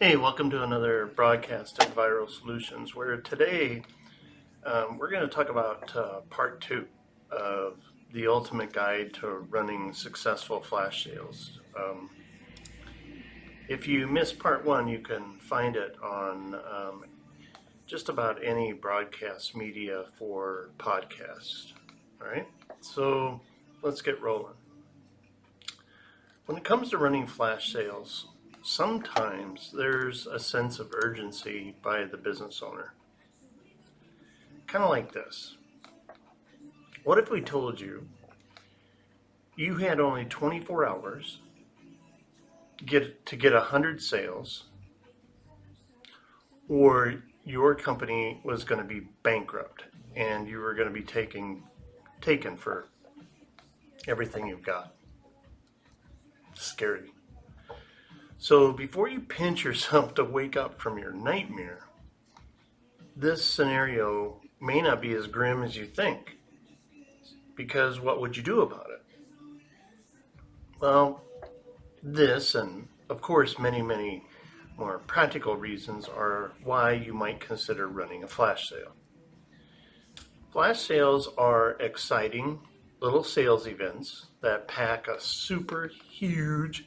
Hey, welcome to another broadcast of Viral Solutions, where today we're going to talk about part two of the ultimate guide to running successful flash sales. If you missed part one, you can find it on just about any broadcast media for podcasts. All right, so let's get rolling. When it comes to running flash sales, sometimes there's a sense of urgency by the business owner. Kind of like this. What if we told you you had only 24 hours to get 100 sales, or your company was going to be bankrupt and you were going to be taken for everything you've got? Scary. So before you pinch yourself to wake up from your nightmare, this scenario may not be as grim as you think, because what would you do about it? Well, this and of course many more practical reasons are why you might consider running a flash sale. Flash sales are exciting little sales events that pack a super huge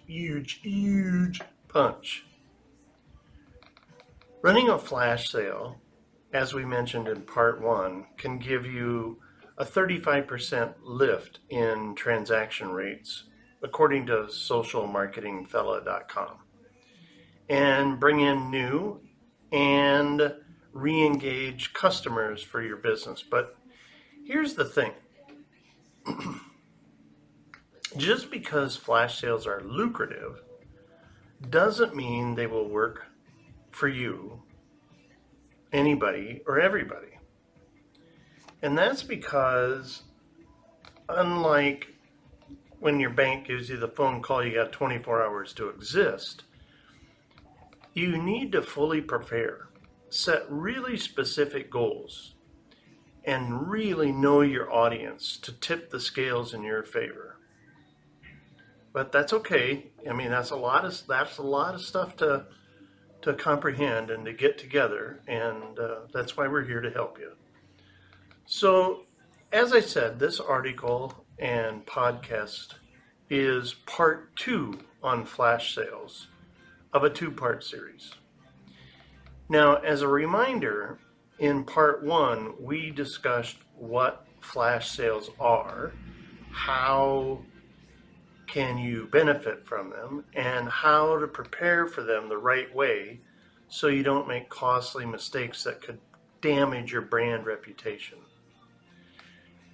punch. Running a flash sale, as we mentioned in part one, can give you a 35% lift in transaction rates, according to socialmarketingfella.com, and bring in new and re-engage customers for your business. But here's the thing. Just because flash sales are lucrative doesn't mean they will work for you, anybody, or everybody. And that's because, unlike when your bank gives you the phone call, you got 24 hours to exist, you need to fully prepare, set really specific goals, and really know your audience to tip the scales in your favor. But that's okay. I mean, that's a lot of stuff to comprehend and to get together, and that's why we're here to help you. So, as I said, this article and podcast is part two on flash sales of a two-part series. Now, as a reminder, in part one, we discussed what flash sales are, how can you benefit from them, and how to prepare for them the right way so you don't make costly mistakes that could damage your brand reputation.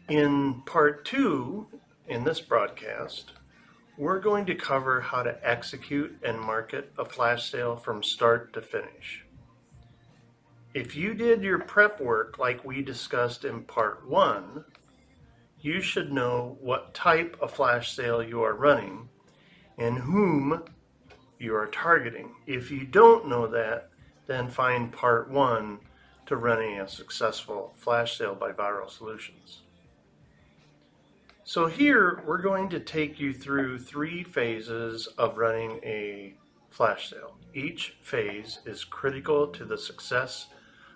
In part two, in this broadcast, we're going to cover how to execute and market a flash sale from start to finish. If you did your prep work like we discussed in part one, you should know what type of flash sale you are running and whom you are targeting. If you don't know that, then find part one to running a successful flash sale by Viral Solutions. So here we're going to take you through 3 phases of running a flash sale. Each phase is critical to the success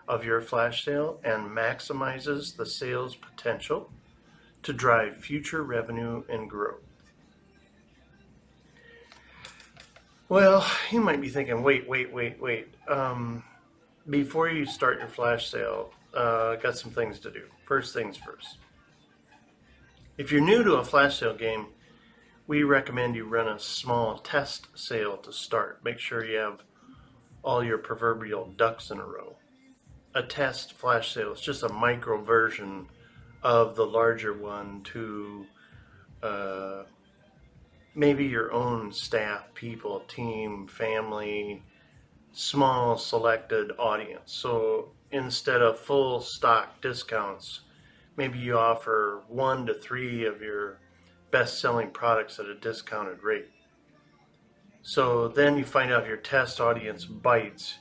of your flash sale and maximizes the sales potential to drive future revenue and growth. Well, you might be thinking, wait. Before you start your flash sale, got some things to do. First things first. If you're new to a flash sale game, we recommend you run a small test sale to start. Make sure you have all your proverbial ducks in a row. A test flash sale is just a micro version of the larger one to maybe your own staff, people, team, family, small selected audience. So instead of full stock discounts, maybe you offer 1 to 3 of your best-selling products at a discounted rate. So then you find out if your test audience bites,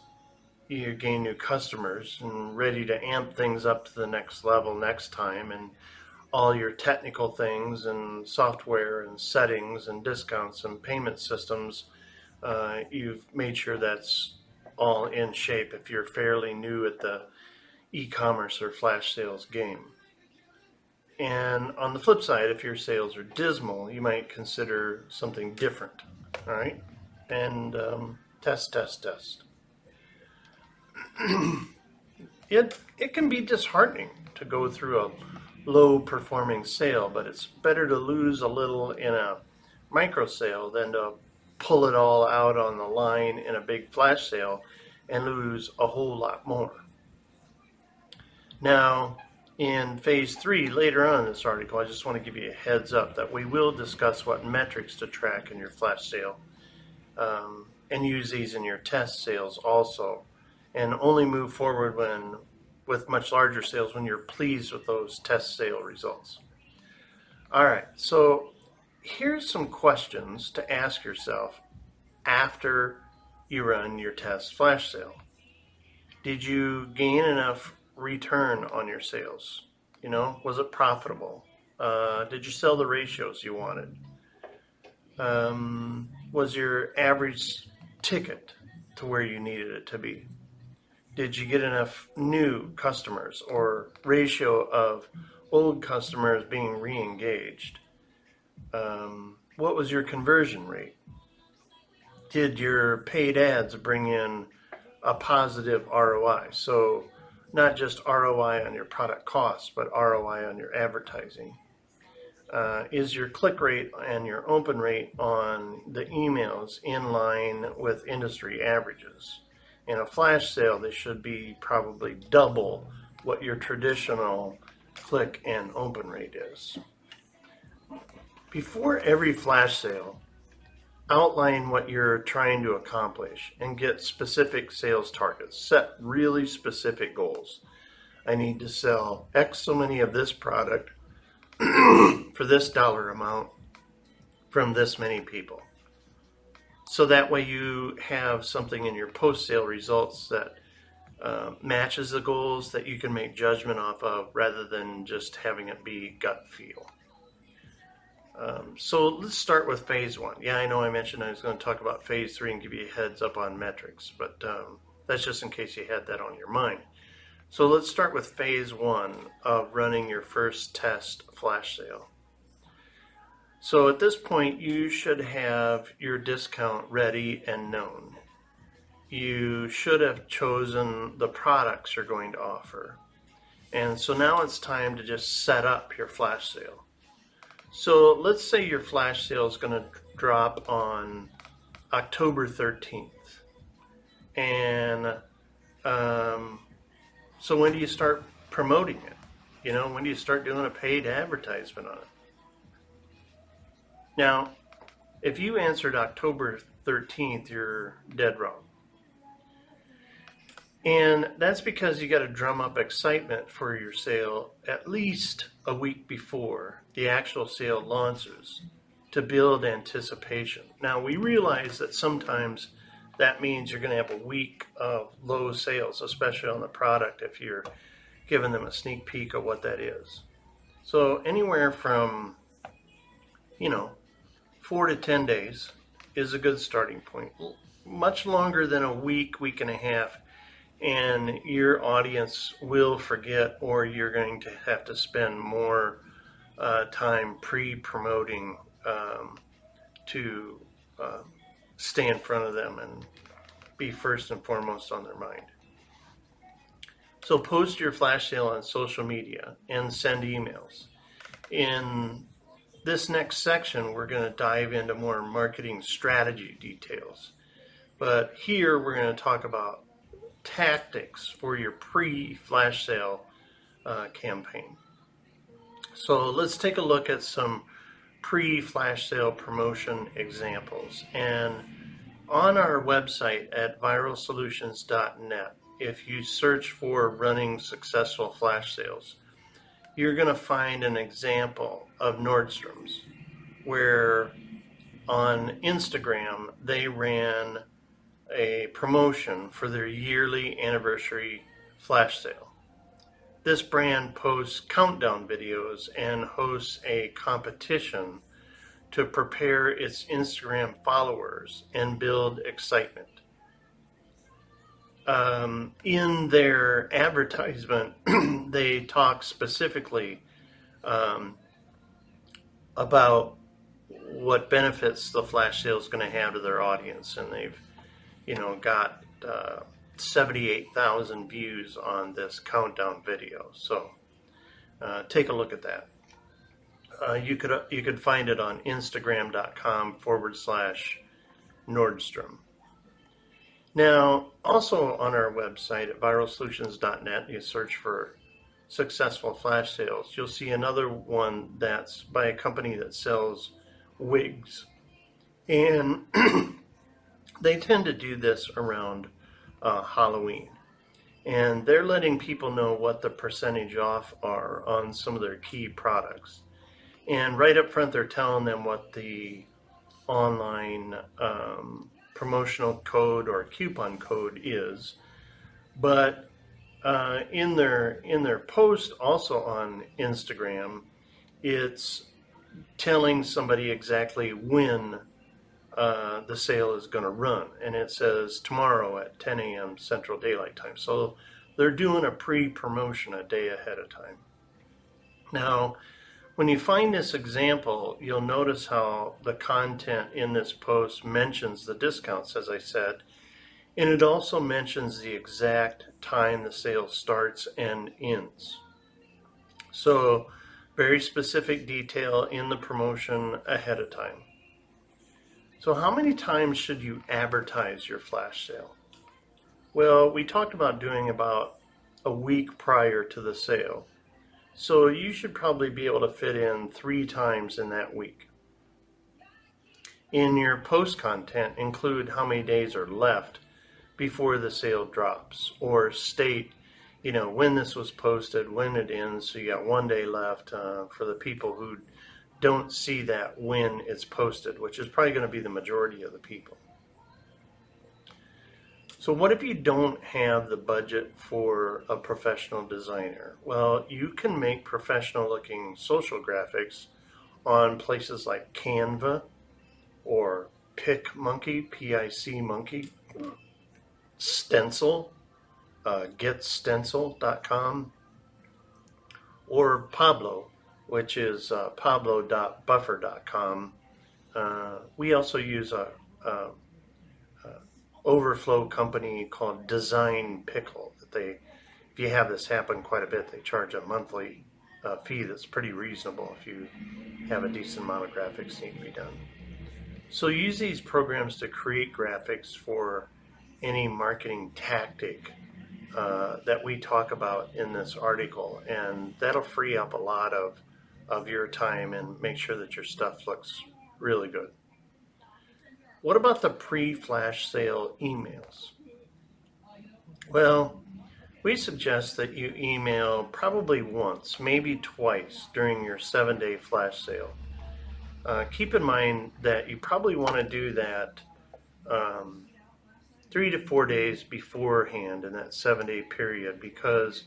you gain new customers and ready to amp things up to the next level next time, and all your technical things and software and settings and discounts and payment systems, you've made sure that's all in shape if you're fairly new at the e-commerce or flash sales game. And on the flip side, if your sales are dismal, you might consider something different. All right? And test. It can be disheartening to go through a low performing sale, but it's better to lose a little in a micro sale than to pull it all out on the line in a big flash sale and lose a whole lot more. Now, in phase 3, later on in this article, I just want to give you a heads up that we will discuss what metrics to track in your flash sale and use these in your test sales also, and only move forward with much larger sales when you're pleased with those test sale results. All right, so here's some questions to ask yourself after you run your test flash sale. Did you gain enough return on your sales? Was it profitable? Did you sell the ratios you wanted? Was your average ticket to where you needed it to be? Did you get enough new customers or ratio of old customers being re-engaged? What was your conversion rate? Did your paid ads bring in a positive ROI? So not just ROI on your product costs, but ROI on your advertising. Is your click rate and your open rate on the emails in line with industry averages? In a flash sale, they should be probably double what your traditional click and open rate is. Before every flash sale, outline what you're trying to accomplish and get specific sales targets. Set really specific goals. I need to sell X so many of this product for this dollar amount from this many people. So that way you have something in your post-sale results that matches the goals that you can make judgment off of rather than just having it be gut feel. So let's start with phase 1. Yeah, I know I mentioned I was going to talk about phase 3 and give you a heads up on metrics, but that's just in case you had that on your mind. So let's start with phase 1 of running your first test flash sale. So at this point, you should have your discount ready and known. You should have chosen the products you're going to offer. And so now it's time to just set up your flash sale. So let's say your flash sale is going to drop on October 13th. And so when do you start promoting it? When do you start doing a paid advertisement on it? Now, if you answered October 13th, you're dead wrong. And that's because you got to drum up excitement for your sale at least a week before the actual sale launches to build anticipation. Now, we realize that sometimes that means you're going to have a week of low sales, especially on the product if you're giving them a sneak peek of what that is. So anywhere from, 4 to 10 days is a good starting point. Much longer than a week and a half, and your audience will forget, or you're going to have to spend more time pre-promoting to stay in front of them and be first and foremost on their mind. So post your flash sale on social media and send emails. In this next section, we're going to dive into more marketing strategy details. But here we're going to talk about tactics for your pre-flash sale campaign. So let's take a look at some pre-flash sale promotion examples. And on our website at viralsolutions.net, if you search for running successful flash sales, you're going to find an example of Nordstrom's where on Instagram they ran a promotion for their yearly anniversary flash sale. This brand posts countdown videos and hosts a competition to prepare its Instagram followers and build excitement. in their advertisement, they talk specifically about what benefits the flash sale is going to have to their audience, and they've got 78,000 views on this countdown video. So take a look at that. You could find it on Instagram.com/Nordstrom. Now, also on our website at viralsolutions.net, you search for successful flash sales. You'll see another one that's by a company that sells wigs, and they tend to do this around Halloween, and they're letting people know what the percentage off are on some of their key products. And right up front, they're telling them what the online promotional code or coupon code is. But in their post also on Instagram, it's telling somebody exactly when the sale is going to run, and it says tomorrow at 10 a.m. Central Daylight Time. So they're doing a pre-promotion a day ahead of time. Now, when you find this example, you'll notice how the content in this post mentions the discounts, as I said, and it also mentions the exact time the sale starts and ends. So very specific detail in the promotion ahead of time. So how many times should you advertise your flash sale? Well, we talked about doing about a week prior to the sale. So you should probably be able to fit in 3 times in that week. In your post content, include how many days are left before the sale drops, or state, when this was posted, when it ends, so you got 1 day left for the people who don't see that when it's posted, which is probably going to be the majority of the people. So what if you don't have the budget for a professional designer? Well, you can make professional looking social graphics on places like Canva or PicMonkey, P-I-C Monkey, Stencil, getstencil.com, or Pablo, which is pablo.buffer.com. We also use a overflow company called Design Pickle. If you have this happen quite a bit, they charge a monthly fee that's pretty reasonable if you have a decent amount of graphics need to be done. So use these programs to create graphics for any marketing tactic that we talk about in this article, and that'll free up a lot of your time and make sure that your stuff looks really good. What about the pre-flash sale emails? Well, we suggest that you email probably once, maybe twice during your 7-day flash sale. Keep in mind that you probably want to do that 3 to 4 days beforehand in that 7-day period, because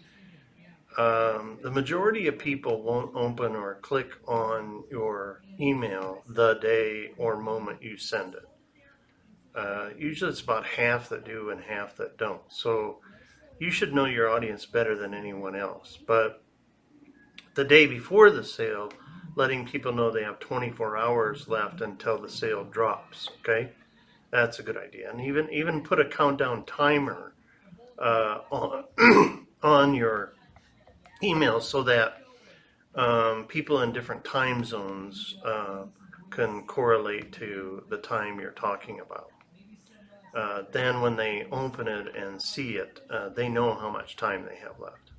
the majority of people won't open or click on your email the day or moment you send it. Usually it's about half that do and half that don't. So you should know your audience better than anyone else. But the day before the sale, letting people know they have 24 hours left until the sale drops, okay? That's a good idea. And even put a countdown timer on your email so that people in different time zones can correlate to the time you're talking about. Then when they open it and see it, they know how much time they have left.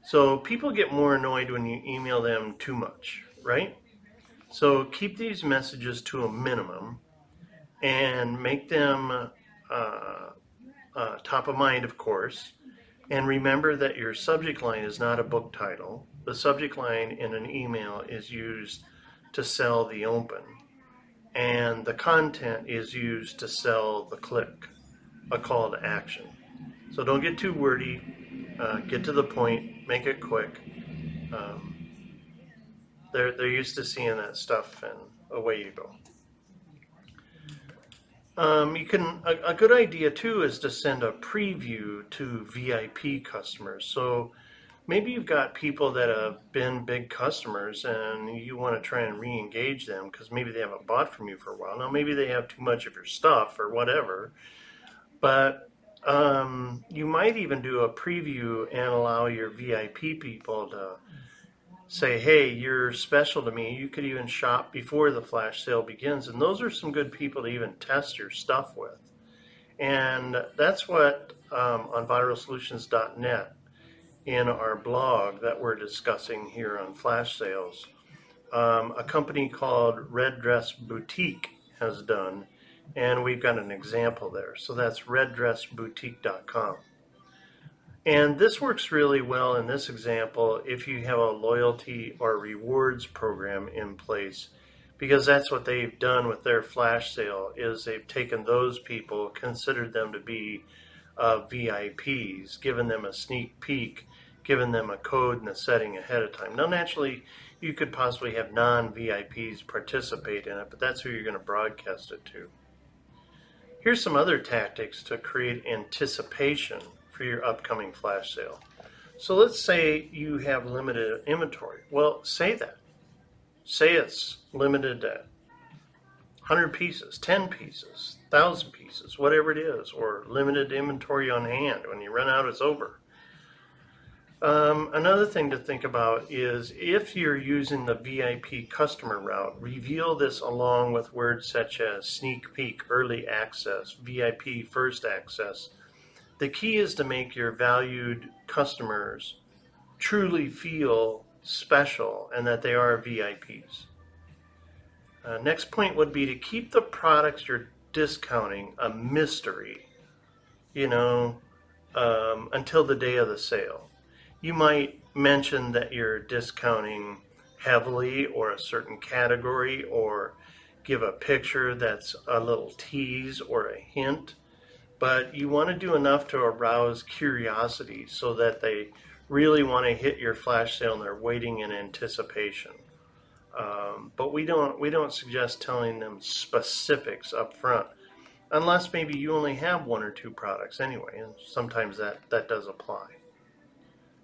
So people get more annoyed when you email them too much, right? So keep these messages to a minimum and make them top of mind, of course. And remember that your subject line is not a book title. The subject line in an email is used to sell the open, and the content is used to sell the click, a call to action. So don't get too wordy. Get to the point. Make it quick. They're used to seeing that stuff, and away you go. A good idea too is to send a preview to VIP customers. So maybe you've got people that have been big customers and you want to try and re-engage them because maybe they haven't bought from you for a while. Now, maybe they have too much of your stuff or whatever, but you might even do a preview and allow your VIP people to say, hey, you're special to me. You could even shop before the flash sale begins. And those are some good people to even test your stuff with. And that's what on viralsolutions.net in our blog that we're discussing here on flash sales, a company called Red Dress Boutique has done. And we've got an example there. So that's reddressboutique.com. And this works really well in this example if you have a loyalty or rewards program in place, because that's what they've done with their flash sale is they've taken those people, considered them to be VIPs, given them a sneak peek, given them a code and a setting ahead of time. Now, naturally, you could possibly have non-VIPs participate in it, but that's who you're going to broadcast it to. Here's some other tactics to create anticipation for your upcoming flash sale. So let's say you have limited inventory. Well, say that. Say it's limited to 100 pieces, 10 pieces, 1,000 pieces, whatever it is, or limited inventory on hand. When you run out, it's over. Another thing to think about is if you're using the VIP customer route, reveal this along with words such as sneak peek, early access, VIP first access. The key is to make your valued customers truly feel special and that they are VIPs. Next point would be to keep the products you're discounting a mystery, until the day of the sale. You might mention that you're discounting heavily or a certain category, or give a picture that's a little tease or a hint. But you want to do enough to arouse curiosity so that they really want to hit your flash sale and they're waiting in anticipation. But we don't suggest telling them specifics up front, unless maybe you only have one or two products anyway, and sometimes that does apply.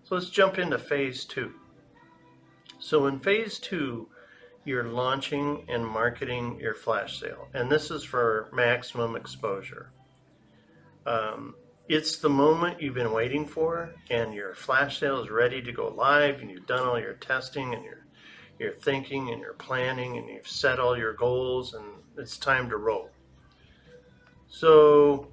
So let's jump into phase 2. So in phase 2, you're launching and marketing your flash sale, and this is for maximum exposure. It's the moment you've been waiting for, and your flash sale is ready to go live, and you've done all your testing, and you're thinking, and you're planning, and you've set all your goals, and it's time to roll. So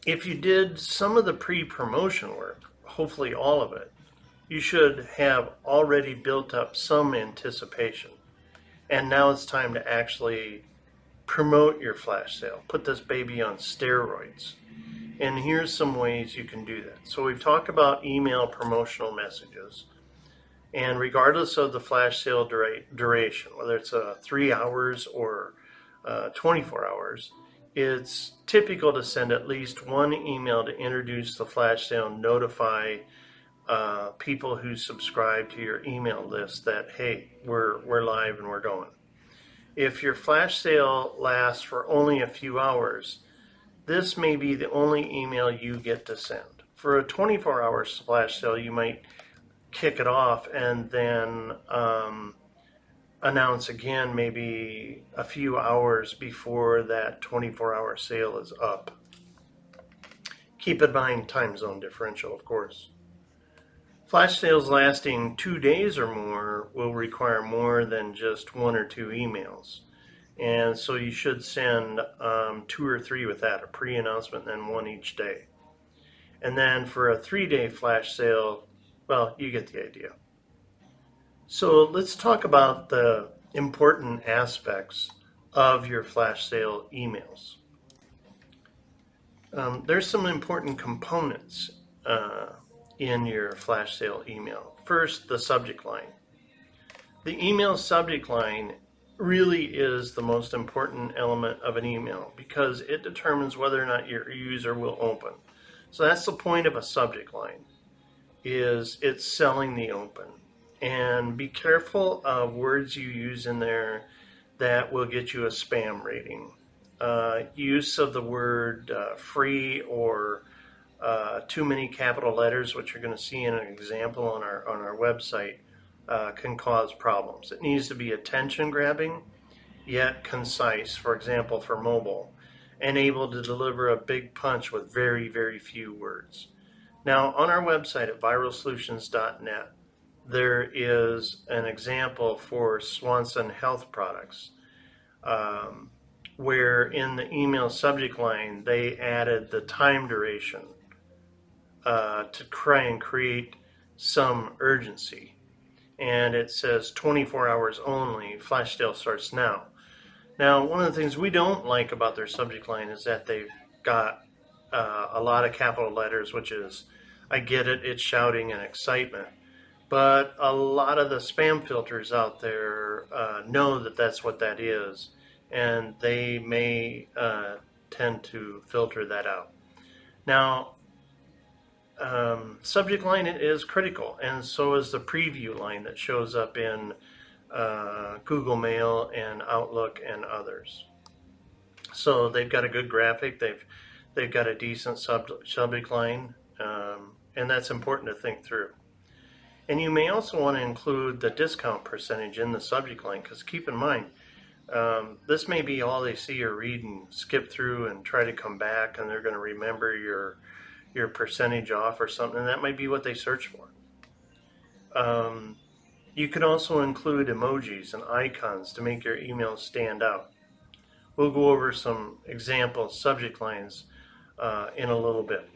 if you did some of the pre-promotion work, hopefully all of it, you should have already built up some anticipation. And now it's time to actually promote your flash sale. Put this baby on steroids. And here's some ways you can do that. So we've talked about email promotional messages. And regardless of the flash sale duration, whether it's 3 hours or 24 hours, it's typical to send at least one email to introduce the flash sale and notify people who subscribe to your email list that, hey, we're live and we're going. If your flash sale lasts for only a few hours, this may be the only email you get to send. For a 24-hour flash sale, you might kick it off and then announce again maybe a few hours before that 24-hour sale is up. Keep in mind time zone differential, of course. Flash sales lasting 2 days or more will require more than just 1 or 2 emails. And so you should send 2 or 3 with that, a pre-announcement and then 1 each day. And then for a 3-day flash sale, well, you get the idea. So let's talk about the important aspects of your flash sale emails. There's some important components in your flash sale email. First, the subject line. The email subject line really is the most important element of an email because it determines whether or not your user will open. So that's the point of a subject line, is it's selling the open. And be careful of words you use in there that will get you a spam rating. use of the word free or too many capital letters, which you're going to see in an example on our website, can cause problems. It needs to be attention grabbing, yet concise. For example, for mobile, and able to deliver a big punch with very, very few words. Now, on our website at viralsolutions.net, there is an example for Swanson Health products, where in the email subject line they added the time duration to try and create some urgency. And it says 24 hours only, flash sale starts now. Now, one of the things we don't like about their subject line is that they've got a lot of capital letters, which is, I get it, it's shouting and excitement. But a lot of the spam filters out there know that that's what that is, and they may tend to filter that out. Now, subject line is critical, and so is the preview line that shows up in Google Mail and Outlook and others. So they've got a good graphic, they've got a decent subject line, and that's important to think through. And you may also want to include the discount percentage in the subject line, because keep in mind, this may be all they see or read and skip through and try to come back, and they're going to remember your percentage off or something, and that might be what they search for. You can also include emojis and icons to make your emails stand out. We'll go over some example subject lines in a little bit.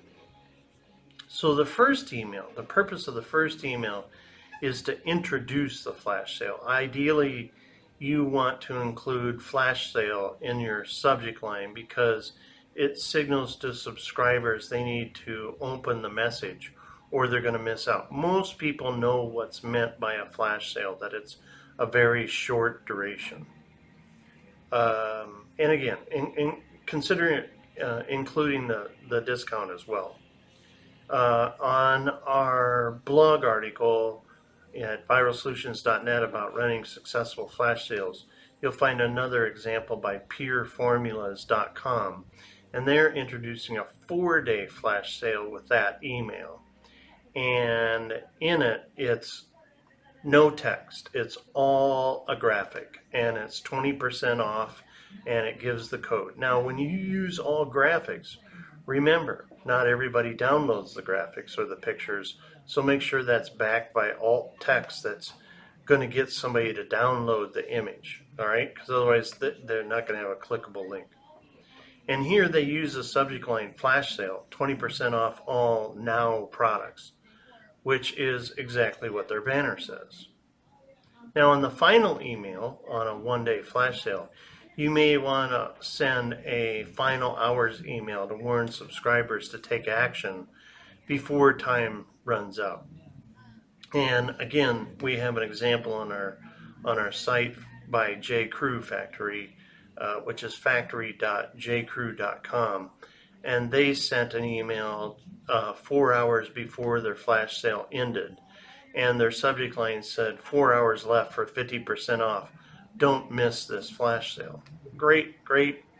So the first email, the purpose of the first email is to introduce the flash sale. Ideally, you want to include flash sale in your subject line because it signals to subscribers they need to open the message or they're going to miss out. Most people know what's meant by a flash sale, that it's a very short duration. And again, consider including the discount as well. On our blog article at viralsolutions.net about running successful flash sales, you'll find another example by peerformulas.com, and they're introducing a 4-day flash sale with that email. And in it, it's no text. It's all a graphic, and it's 20% off, and it gives the code. Now, when you use all graphics, remember, not everybody downloads the graphics or the pictures, so make sure that's backed by alt text that's going to get somebody to download the image, all right? Because otherwise they're not going to have a clickable link. And here they use the subject line flash sale, 20% off all now products, which is exactly what their banner says. Now, in the final email on a 1-day flash sale, you may want to send a final hours email to warn subscribers to take action before time runs out. And again, we have an example on our site by J. Crew Factory, which is factory.jcrew.com, and they sent an email 4 hours before their flash sale ended, and their subject line said 4 hours left for 50% off. Don't miss this flash sale. Great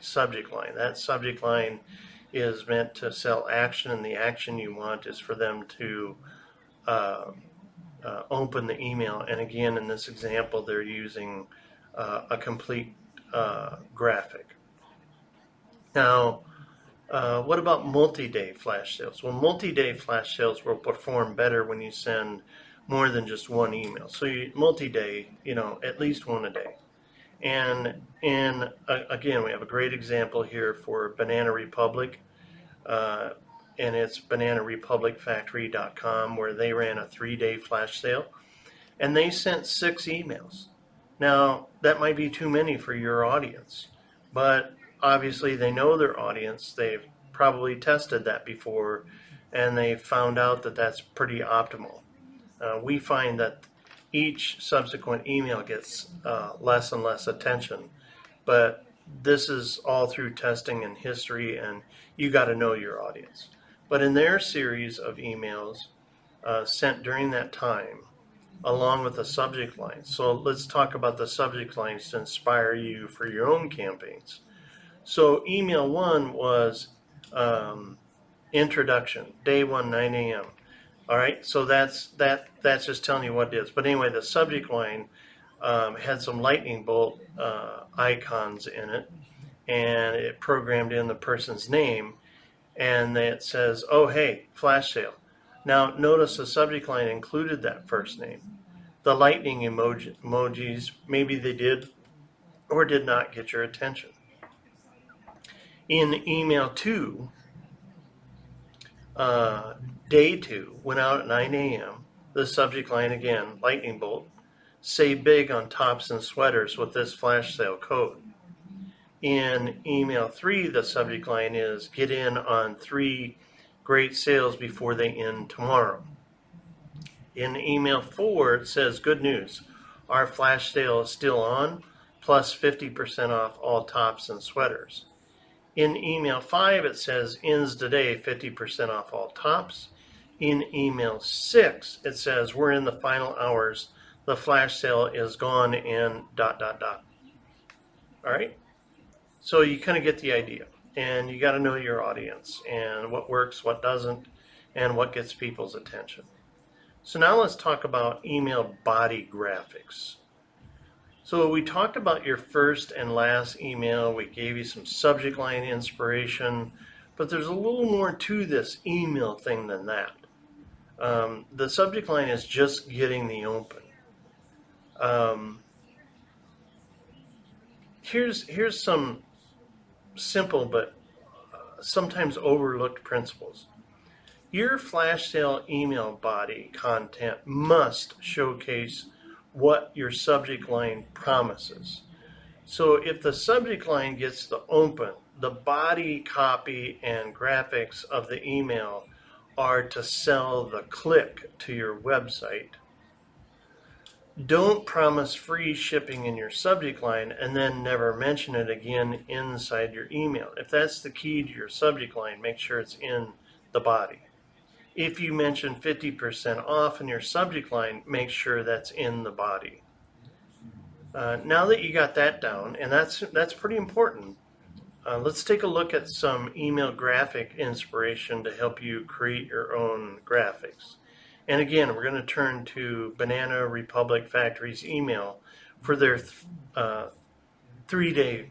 subject line. That subject line is meant to sell action, and the action you want is for them to open the email. And again, in this example, they're using a complete graphic. Now, what about multi-day flash sales? Well, multi-day flash sales will perform better when you send more than just one email. So multi-day, at least one a day. And again, we have a great example here for Banana Republic, and it's bananarepublicfactory.com, where they ran a 3-day flash sale, and they sent 6 emails. Now, that might be too many for your audience, but obviously they know their audience. They've probably tested that before, and they found out that that's pretty optimal. We find that each subsequent email gets less and less attention, but this is all through testing and history, and you got to know your audience. But in their series of emails sent during that time, along with the subject lines, so let's talk about the subject lines to inspire you for your own campaigns. So email 1 was introduction, day 1, 9 a.m. All right, so that's just telling you what it is. But anyway, the subject line had some lightning bolt icons in it, and it programmed in the person's name, and it says, "Oh hey, flash sale." Now notice the subject line included that first name. The lightning emojis, maybe they did or did not get your attention. In email 2, day 2 went out at 9 a.m. The subject line again, lightning bolt. Save big on tops and sweaters with this flash sale code. In email 3, the subject line is get in on 3 great sales before they end tomorrow. In email 4, it says good news. Our flash sale is still on, plus 50% off all tops and sweaters. In email 5, it says ends today, 50% off all tops. In email 6, it says we're in the final hours. The flash sale is gone and ... All right? So you kind of get the idea. And you got to know your audience and what works, what doesn't, and what gets people's attention. So now let's talk about email body graphics. So we talked about your first and last email. We gave you some subject line inspiration, but there's a little more to this email thing than that. The subject line is just getting the open. Here's some simple but sometimes overlooked principles. Your flash sale email body content must showcase what your subject line promises. So if the subject line gets the open, the body copy and graphics of the email are to sell the click to your website. Don't promise free shipping in your subject line and then never mention it again inside your email. If that's the key to your subject line, make sure it's in the body. If you mention 50% off in your subject line, make sure that's in the body. Now that you got that down, and that's pretty important, let's take a look at some email graphic inspiration to help you create your own graphics. And again, we're going to turn to Banana Republic Factory's email for their 3-day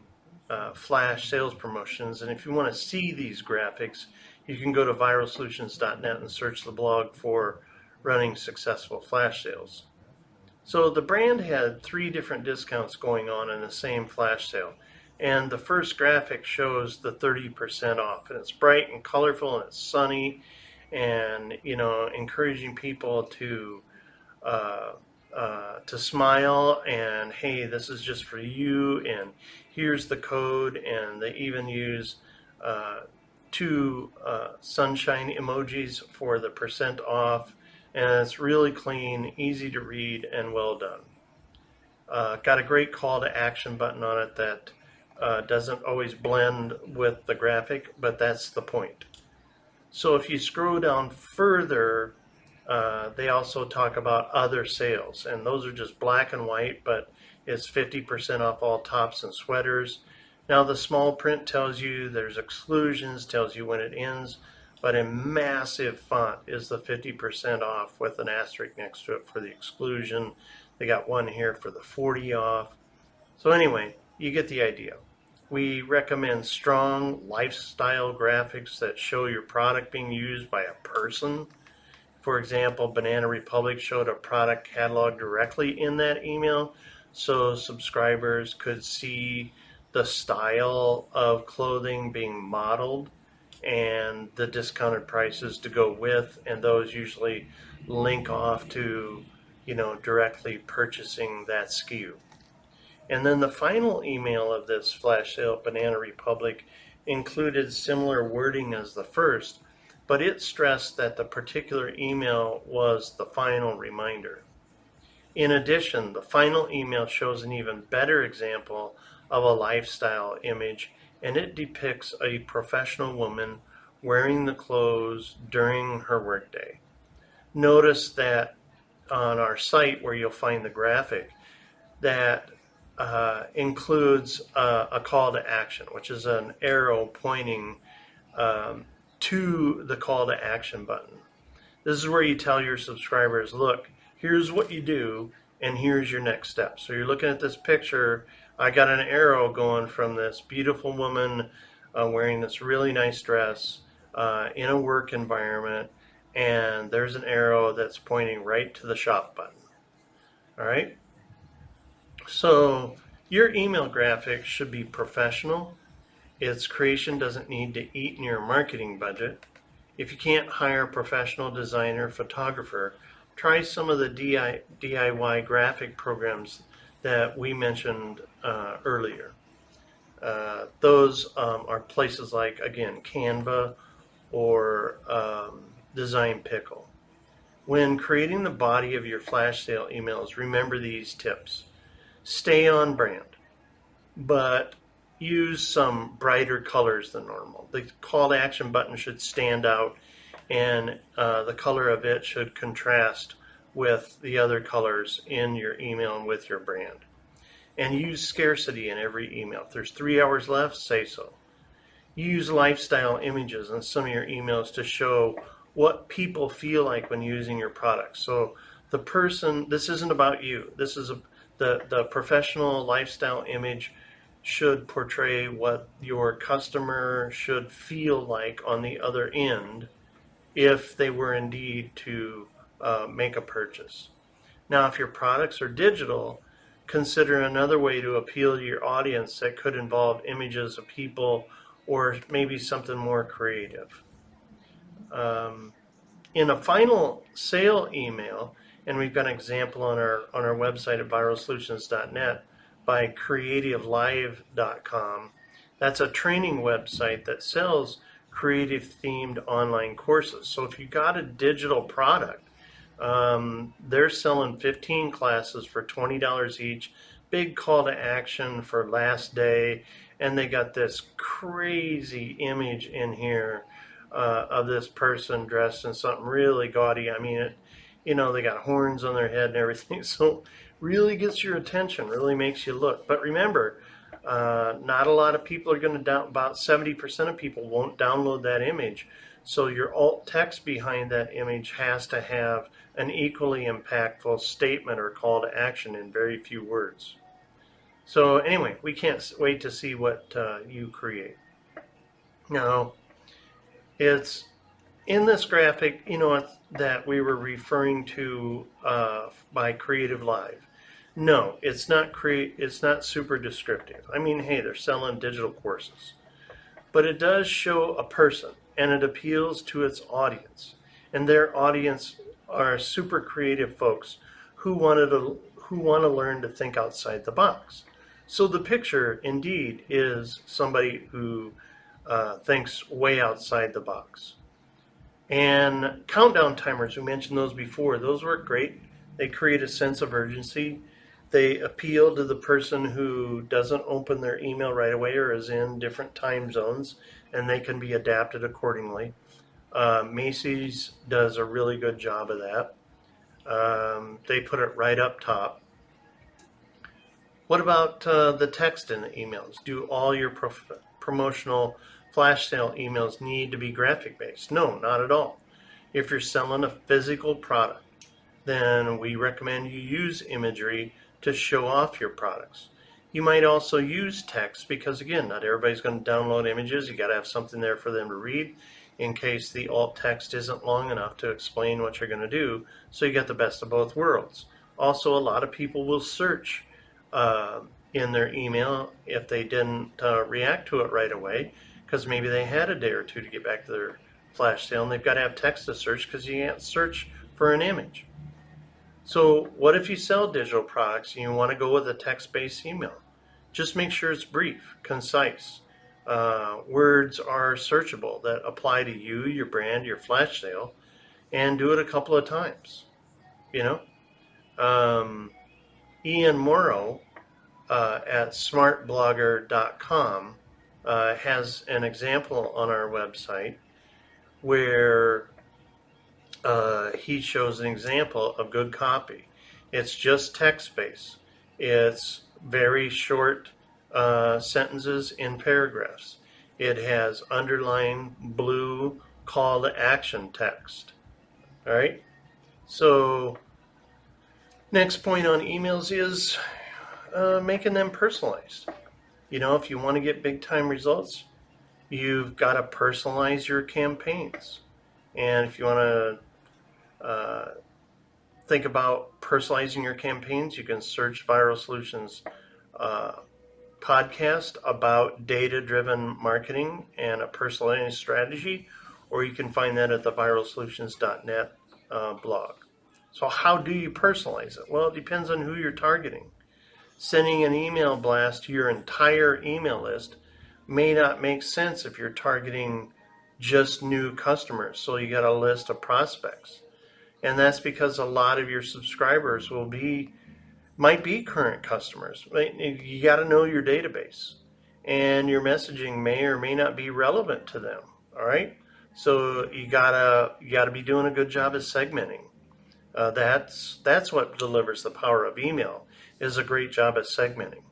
flash sales promotions. And if you want to see these graphics, you can go to viralsolutions.net and search the blog for running successful flash sales. So the brand had 3 different discounts going on in the same flash sale. And the first graphic shows the 30% off. And it's bright and colorful and it's sunny and, encouraging people to smile and, hey, this is just for you and here's the code. And they even use 2 sunshine emojis for the percent off, and it's really clean, easy to read, and well done. Got a great call to action button on it that doesn't always blend with the graphic, but that's the point. So if you scroll down further, they also talk about other sales, and those are just black and white, but it's 50% off all tops and sweaters. Now the small print tells you there's exclusions, tells you when it ends, but in massive font is the 50% off with an asterisk next to it for the exclusion. They got one here for the 40 off. So anyway, you get the idea. We recommend strong lifestyle graphics that show your product being used by a person. For example, Banana Republic showed a product catalog directly in that email, so subscribers could see the style of clothing being modeled and the discounted prices to go with, and those usually link off to, directly purchasing that SKU. And then the final email of this flash sale, Banana Republic, included similar wording as the first, but it stressed that the particular email was the final reminder. In addition, the final email shows an even better example of a lifestyle image, and it depicts a professional woman wearing the clothes during her workday. Notice that on our site where you'll find the graphic, that includes a call to action, which is an arrow pointing to the call to action button. This is where you tell your subscribers, look, here's what you do, and here's your next step. So you're looking at this picture. I got an arrow going from this beautiful woman wearing this really nice dress in a work environment, and there's an arrow that's pointing right to the shop button. All right? So your email graphic should be professional. Its creation doesn't need to eat in your marketing budget. If you can't hire a professional designer, photographer, try some of the DIY graphic programs that we mentioned earlier. Those are places like, again, Canva or Design Pickle. When creating the body of your flash sale emails, remember these tips. Stay on brand, but use some brighter colors than normal. The call to action button should stand out, and the color of it should contrast with the other colors in your email and with your brand. And use scarcity in every email. If there's 3 hours left, say so. Use lifestyle images in some of your emails to show what people feel like when using your product. So the person, this isn't about you. This is the professional lifestyle image should portray what your customer should feel like on the other end if they were indeed to make a purchase. Now, if your products are digital, consider another way to appeal to your audience that could involve images of people or maybe something more creative. In a final sale email, and we've got an example on our website at viralsolutions.net by creativelive.com. That's a training website that sells creative themed online courses. So if you got a digital product, they're selling 15 classes for $20 each, big call to action for last day, and they got this crazy image in here of this person dressed in something really gaudy. I mean, they got horns on their head and everything, so really gets your attention, really makes you look. But remember, not a lot of people are going to about 70% of people won't download that image. So your alt text behind that image has to have an equally impactful statement or call to action in very few words. So anyway, we can't wait to see what you create. Now, it's in this graphic, that we were referring to by Creative Live. No, it's not super descriptive. I mean, hey, they're selling digital courses. But it does show a person, and it appeals to its audience. And their audience are super creative folks who want to learn to think outside the box. So the picture, indeed, is somebody who thinks way outside the box. And countdown timers, we mentioned those before. Those work great. They create a sense of urgency. They appeal to the person who doesn't open their email right away or is in different time zones, and they can be adapted accordingly. Macy's does a really good job of that. They put it right up top. What about the text in the emails? Do all your promotional flash sale emails need to be graphic based? No, not at all. If you're selling a physical product, then we recommend you use imagery to show off your products. You might also use text because, again, not everybody's going to download images. You got to have something there for them to read in case the alt text isn't long enough to explain what you're going to do. So you get the best of both worlds. Also, a lot of people will search in their email if they didn't react to it right away, because maybe they had a day or two to get back to their flash sale, and they've got to have text to search because you can't search for an image. So what if you sell digital products and you want to go with a text-based email? Just make sure it's brief, concise. Words are searchable that apply to you, your brand, your flash sale, and do it a couple of times. Ian Morrow at smartblogger.com has an example on our website where he shows an example of good copy. It's just text-based. It's very short sentences in paragraphs. It has underlined blue call to action text. All right. So next point on emails is making them personalized. You know, if you want to get big time results, you've got to personalize your campaigns. And if you want to think about personalizing your campaigns, you can search Viral Solutions podcast about data-driven marketing and a personalized strategy, or you can find that at the viralsolutions.net blog. So how do you personalize it? Well, it depends on who you're targeting. Sending an email blast to your entire email list may not make sense if you're targeting just new customers. So you got a list of prospects. And that's because a lot of your subscribers might be current customers. You got to know your database, and your messaging may or may not be relevant to them. All right, so you gotta be doing a good job of segmenting. That's what delivers the power of email, is a great job at segmenting.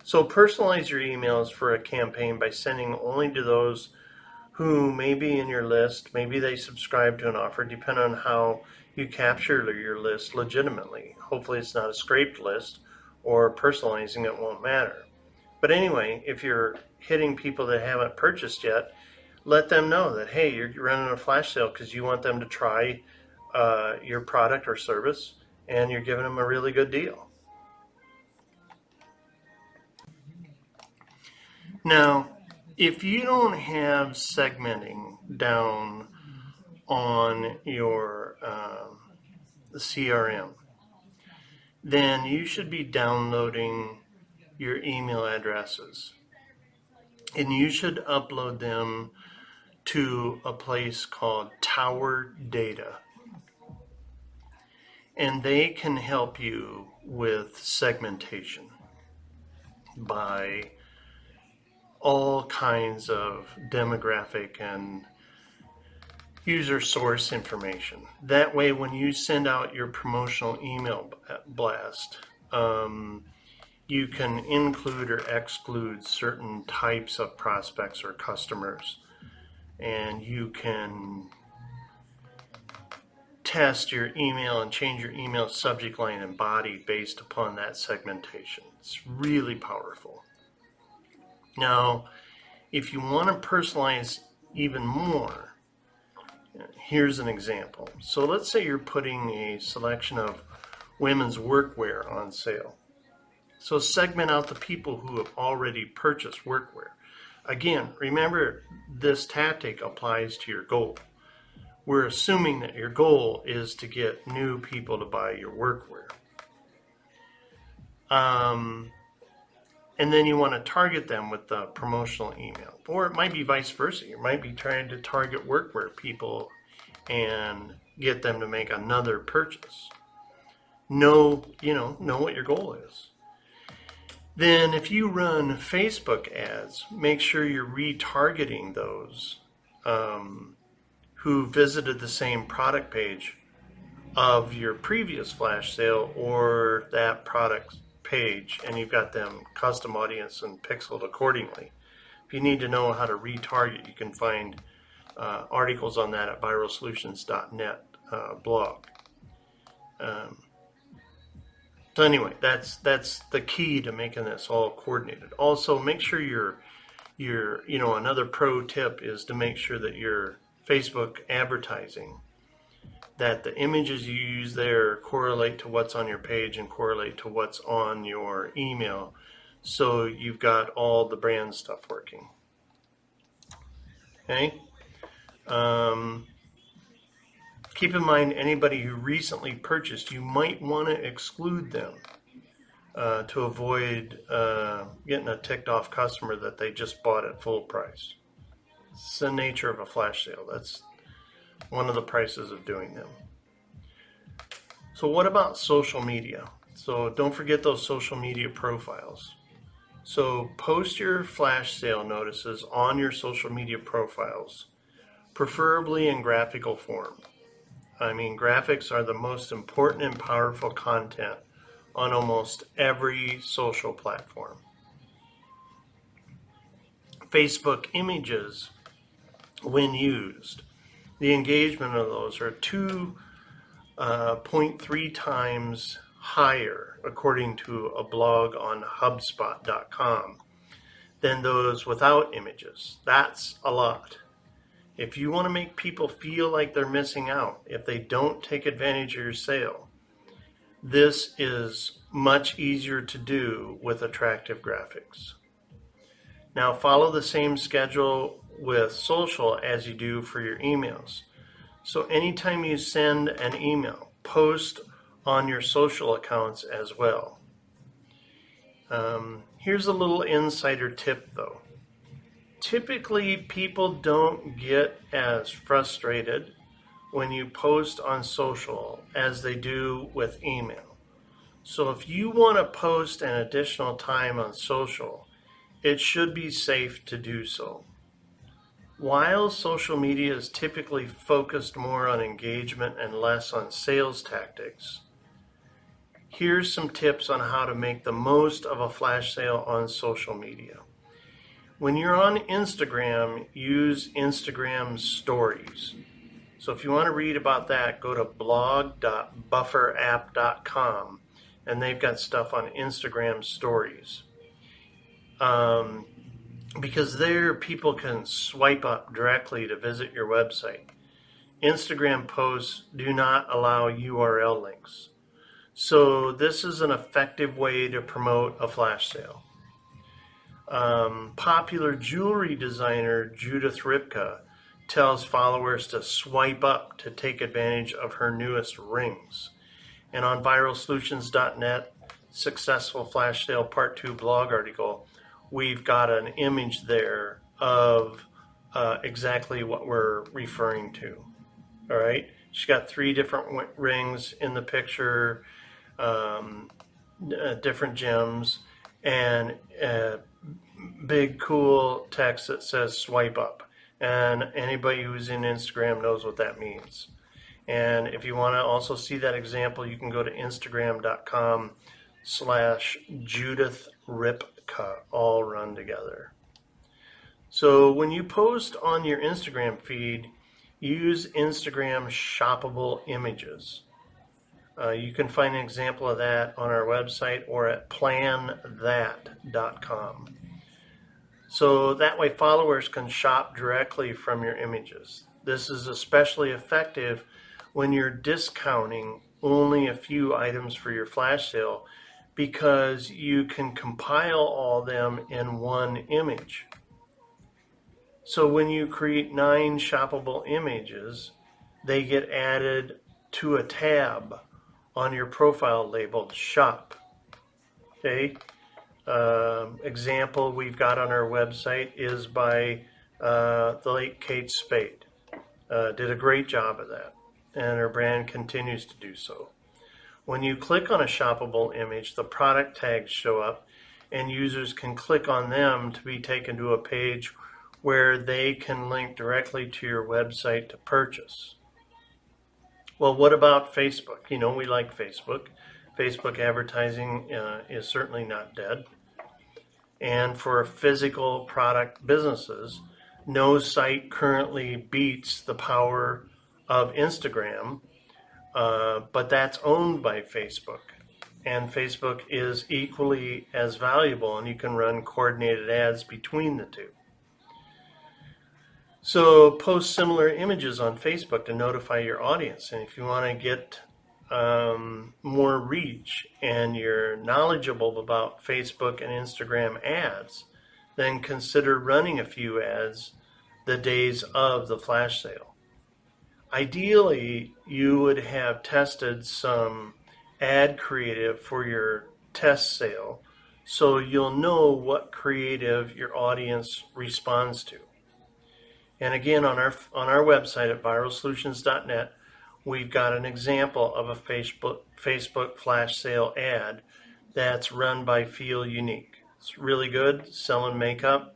So personalize your emails for a campaign by sending only to those who may be in your list. Maybe they subscribe to an offer, depending on how you capture your list legitimately. Hopefully it's not a scraped list, or personalizing it won't matter. But anyway, if you're hitting people that haven't purchased yet, let them know that, hey, you're running a flash sale because you want them to try your product or service, and you're giving them a really good deal. Now, if you don't have segmenting down on your CRM, then you should be downloading your email addresses, and you should upload them to a place called Tower Data, and they can help you with segmentation by all kinds of demographic and user source information. That way, when you send out your promotional email blast, you can include or exclude certain types of prospects or customers, and you can test your email and change your email subject line and body based upon that segmentation. It's really powerful. Now, if you want to personalize even more, here's an example. So let's say you're putting a selection of women's workwear on sale. So segment out the people who have already purchased workwear. Again, remember, this tactic applies to your goal. We're assuming that your goal is to get new people to buy your workwear. And then you want to target them with the promotional email. Or it might be vice versa. You might be trying to target workwear people and get them to make another purchase. Know what your goal is. Then if you run Facebook ads, make sure you're retargeting those who visited the same product page of your previous flash sale or that product page, and you've got them custom audience and pixeled accordingly. If you need to know how to retarget, you can find articles on that at viralsolutions.net blog. So anyway, that's the key to making this all coordinated. Also, make sure another pro tip is to make sure that your Facebook advertising, that the images you use there correlate to what's on your page and correlate to what's on your email, so you've got all the brand stuff working. Okay? Keep in mind, anybody who recently purchased, you might want to exclude them to avoid getting a ticked off customer that they just bought at full price. It's the nature of a flash sale. That's one of the prices of doing them. So what about social media? So don't forget those social media profiles. So post your flash sale notices on your social media profiles, preferably in graphical form. I mean, graphics are the most important and powerful content on almost every social platform. Facebook images, when used, the engagement of those are 2.3 times higher, according to a blog on HubSpot.com, than those without images. That's a lot. If you want to make people feel like they're missing out, if they don't take advantage of your sale, this is much easier to do with attractive graphics. Now, follow the same schedule with social as you do for your emails. So anytime you send an email, post on your social accounts as well. Here's a little insider tip though. Typically, people don't get as frustrated when you post on social as they do with email. So if you want to post an additional time on social, it should be safe to do so. While social media is typically focused more on engagement and less on sales tactics, here's some tips on how to make the most of a flash sale on social media. When you're on Instagram, use Instagram stories. So if you want to read about that, go to blog.bufferapp.com, and they've got stuff on Instagram stories. Because there people can swipe up directly to visit your website. Instagram posts do not allow URL links. So this is an effective way to promote a flash sale. Popular jewelry designer Judith Ripka tells followers to swipe up to take advantage of her newest rings. And on viralsolutions.net, Successful Flash Sale Part 2 blog article, we've got an image there of exactly what we're referring to. All right, she's got 3 different rings in the picture, different gems, and big cool text that says swipe up. And anybody who's in Instagram knows what that means. And if you want to also see that example, you can go to Instagram.com/Judith Ripka, all run together. So when you post on your Instagram feed, use Instagram shoppable images. You can find an example of that on our website or at planthat.com. So that way followers can shop directly from your images. This is especially effective when you're discounting only a few items for your flash sale, because you can compile all them in one image. So when you create 9 shoppable images, they get added to a tab on your profile labeled shop. Okay. Example we've got on our website is by the late Kate Spade. Did a great job of that, and her brand continues to do so. When you click on a shoppable image, the product tags show up, and users can click on them to be taken to a page where they can link directly to your website to purchase. Well, what about Facebook? You know, we like Facebook. Facebook advertising is certainly not dead. And for physical product businesses, no site currently beats the power of Instagram, but that's owned by Facebook. And Facebook is equally as valuable, and you can run coordinated ads between the two. So post similar images on Facebook to notify your audience. And if you want to get more reach and you're knowledgeable about Facebook and Instagram ads, then consider running a few ads the days of the flash sale. Ideally, you would have tested some ad creative for your test sale, so you'll know what creative your audience responds to. And again, on our website at viralsolutions.net, we've got an example of a Facebook flash sale ad that's run by Feel Unique. It's really good, selling makeup,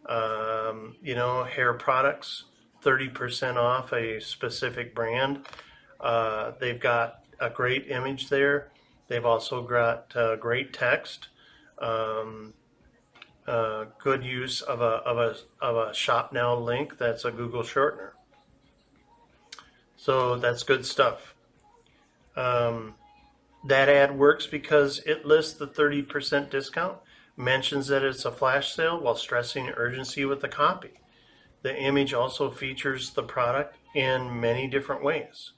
hair products, 30% off a specific brand. They've got a great image there, They've also got great text, um, good use of a shop now link that's a Google shortener. So that's good stuff. Um, that ad works because it lists the 30% discount, mentions that it's a flash sale while stressing urgency with the copy. The image also features the product in many different ways.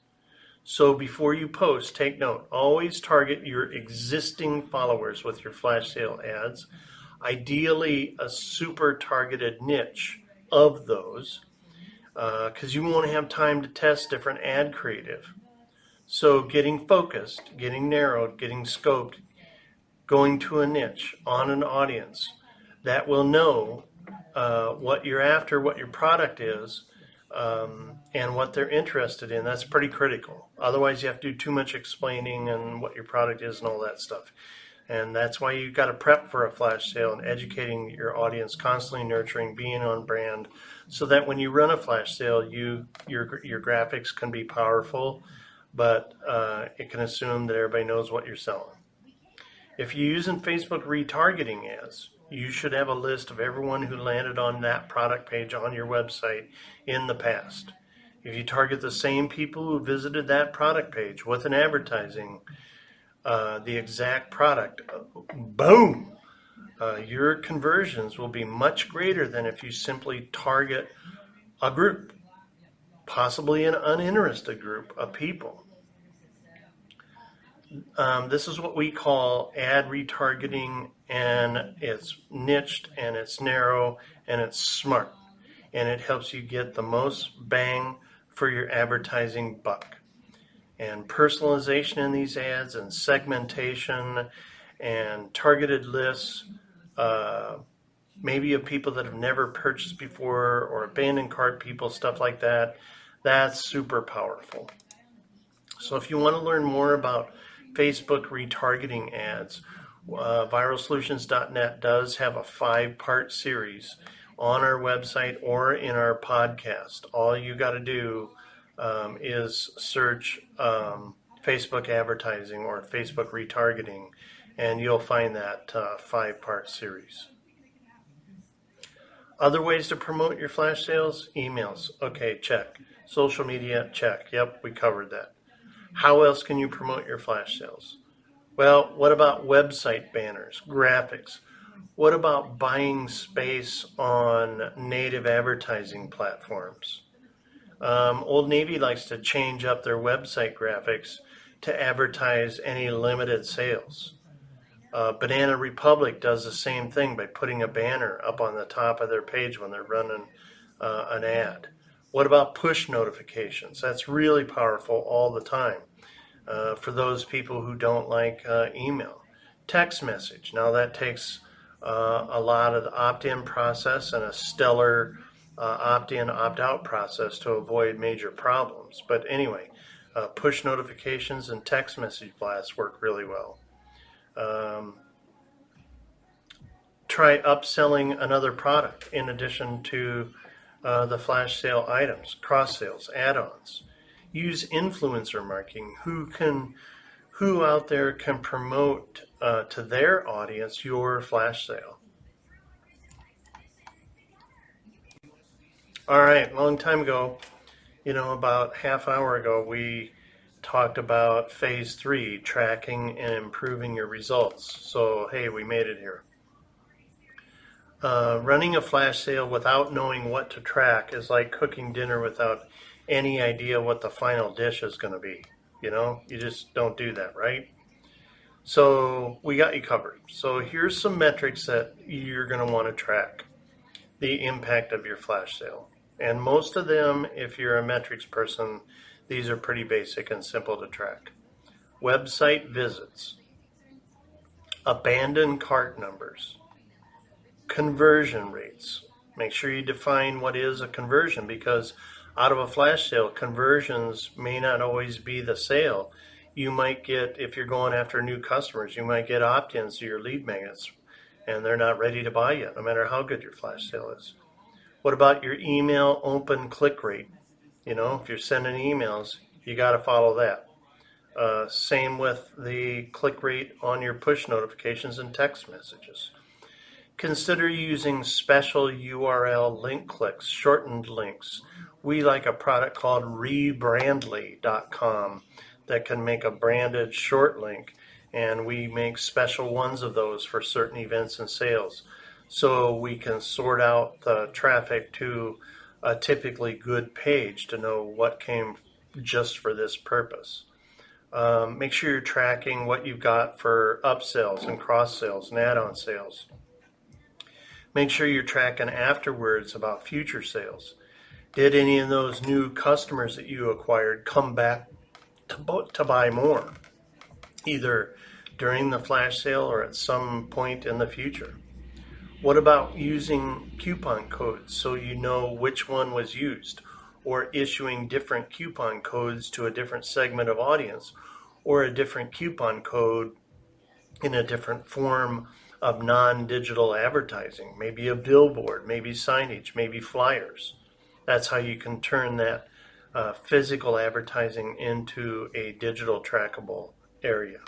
So before you post, take note, always target your existing followers with your flash sale ads, ideally a super targeted niche of those, because you won't have time to test different ad creative. So getting focused, getting narrowed, getting scoped, going to a niche on an audience that will know what you're after, what your product is, and what they're interested in. That's pretty critical. Otherwise, you have to do too much explaining and what your product is and all that stuff. And that's why you've got to prep for a flash sale and educating your audience, constantly nurturing, being on brand, so that when you run a flash sale, your graphics can be powerful, but it can assume that everybody knows what you're selling. If you're using Facebook retargeting ads, you should have a list of everyone who landed on that product page on your website in the past. If you target the same people who visited that product page with an advertising, the exact product, boom, your conversions will be much greater than if you simply target a group, possibly an uninterested group of people. This is what we call ad retargeting, and it's niched and it's narrow and it's smart, and it helps you get the most bang for your advertising buck. And personalization in these ads and segmentation and targeted lists, maybe of people that have never purchased before or abandoned cart people, stuff like that. That's super powerful. So if you want to learn more about Facebook retargeting ads, viralsolutions.net does have a 5-part series on our website or in our podcast. All you got to do is search Facebook advertising or Facebook retargeting, and you'll find that 5-part series. Other ways to promote your flash sales: emails. Okay, check. Social media, check. Yep, we covered that. How else can you promote your flash sales? Well, what about website banners, graphics? What about buying space on native advertising platforms? Old Navy likes to change up their website graphics to advertise any limited sales. Banana Republic does the same thing by putting a banner up on the top of their page when they're running an ad. What about push notifications? That's really powerful all the time for those people who don't like email. Text message. Now that takes a lot of the opt-in process and a stellar opt-in, opt-out process to avoid major problems. But anyway, push notifications and text message blasts work really well. Try upselling another product in addition to the flash sale items, cross sales, add-ons. Use influencer marketing. Who out there can promote to their audience your flash sale? All right, long time ago, about half an hour ago, we talked about phase 3, tracking and improving your results. So, hey, we made it here. Running a flash sale without knowing what to track is like cooking dinner without any idea what the final dish is going to be. You just don't do that, right? So we got you covered. So here's some metrics that you're going to want to track the impact of your flash sale. And most of them, if you're a metrics person, these are pretty basic and simple to track. Website visits, abandoned cart numbers, conversion rates. Make sure you define what is a conversion, because out of a flash sale, conversions may not always be the sale. You might get, if you're going after new customers, you might get opt-ins to your lead magnets and they're not ready to buy yet, no matter how good your flash sale is. What about your email open click rate? If you're sending emails, you got to follow that. Same with the click rate on your push notifications and text messages. Consider using special URL link clicks, shortened links. We like a product called rebrandly.com that can make a branded short link, and we make special ones of those for certain events and sales. So we can sort out the traffic to a typically good page to know what came just for this purpose. Make sure you're tracking what you've got for upsells and cross sales and add-on sales. Make sure you're tracking afterwards about future sales. Did any of those new customers that you acquired come back to buy more, either during the flash sale or at some point in the future? What about using coupon codes so you know which one was used, or issuing different coupon codes to a different segment of audience, or a different coupon code in a different form of non-digital advertising, maybe a billboard, maybe signage, maybe flyers? That's how you can turn that physical advertising into a digital trackable area.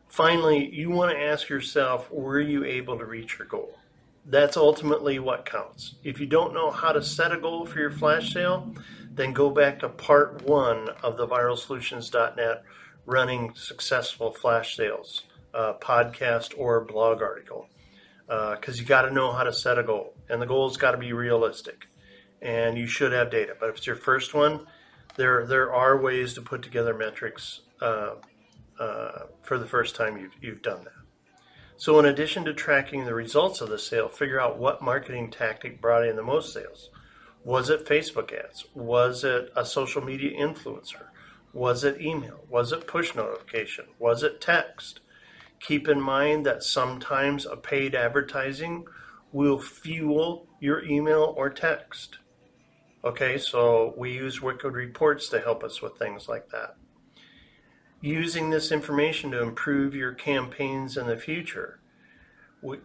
Finally, you want to ask yourself, were you able to reach your goal? That's ultimately what counts. If you don't know how to set a goal for your flash sale, then go back to part 1 of the viralsolutions.net running successful flash sales podcast or blog article, because you got to know how to set a goal, and the goal's got to be realistic, and you should have data. But if it's your first one, there are ways to put together metrics for the first time you've done that. So in addition to tracking the results of the sale, figure out what marketing tactic brought in the most sales. Was it Facebook ads? Was it a social media influencer? Was it email? Was it push notification? Was it text? Keep in mind that sometimes a paid advertising will fuel your email or text. Okay, so we use Wicked Reports to help us with things like that. Using this information to improve your campaigns in the future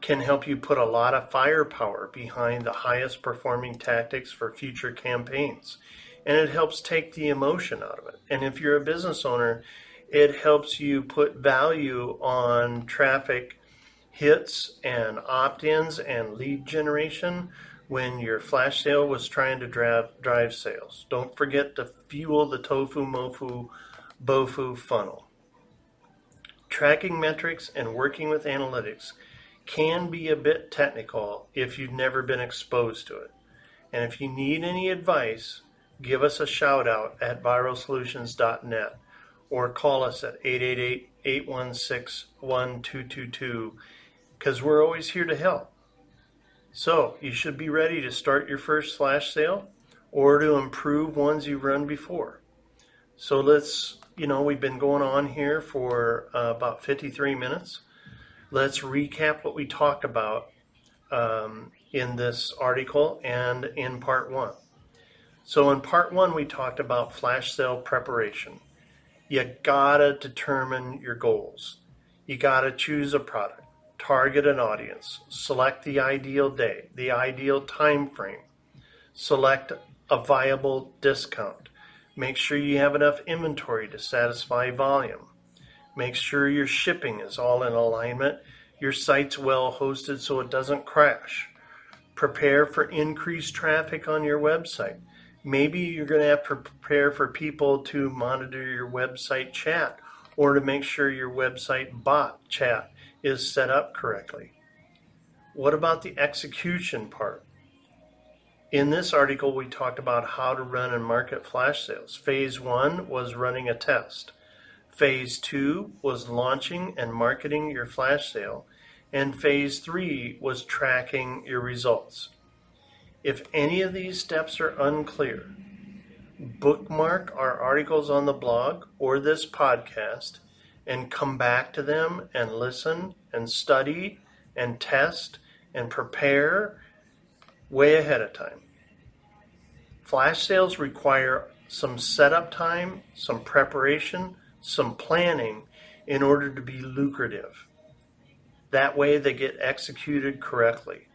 can help you put a lot of firepower behind the highest performing tactics for future campaigns. And it helps take the emotion out of it. And if you're a business owner, it helps you put value on traffic hits and opt-ins and lead generation when your flash sale was trying to drive sales. Don't forget to fuel the tofu, mofu, bofu funnel. Tracking metrics and working with analytics can be a bit technical if you've never been exposed to it. And if you need any advice, give us a shout out at viralsolutions.net or call us at 888-816-1222, because we're always here to help. So you should be ready to start your first flash sale or to improve ones you've run before. So we've been going on here for about 53 minutes. Let's recap what we talked about in this article and in part 1. So in part 1, we talked about flash sale preparation. You gotta determine your goals. You gotta choose a product, target an audience, select the ideal day, the ideal time frame, select a viable discount. Make sure you have enough inventory to satisfy volume. Make sure your shipping is all in alignment. Your site's well hosted so it doesn't crash. Prepare for increased traffic on your website. Maybe you're going to have to prepare for people to monitor your website chat or to make sure your website bot chat is set up correctly. What about the execution part? In this article, we talked about how to run and market flash sales. Phase 1 was running a test. Phase 2 was launching and marketing your flash sale. And Phase 3 was tracking your results. If any of these steps are unclear, bookmark our articles on the blog or this podcast and come back to them and listen and study and test and prepare way ahead of time. Flash sales require some setup time, some preparation, some planning in order to be lucrative. That way they get executed correctly.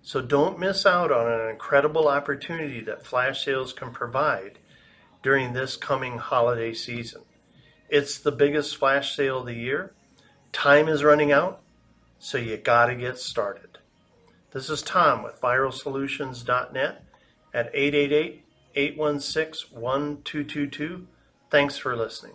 So don't miss out on an incredible opportunity that flash sales can provide during this coming holiday season. It's the biggest flash sale of the year. Time is running out, so you got to get started. This is Tom with viralsolutions.net at 888-816-1222. Thanks for listening.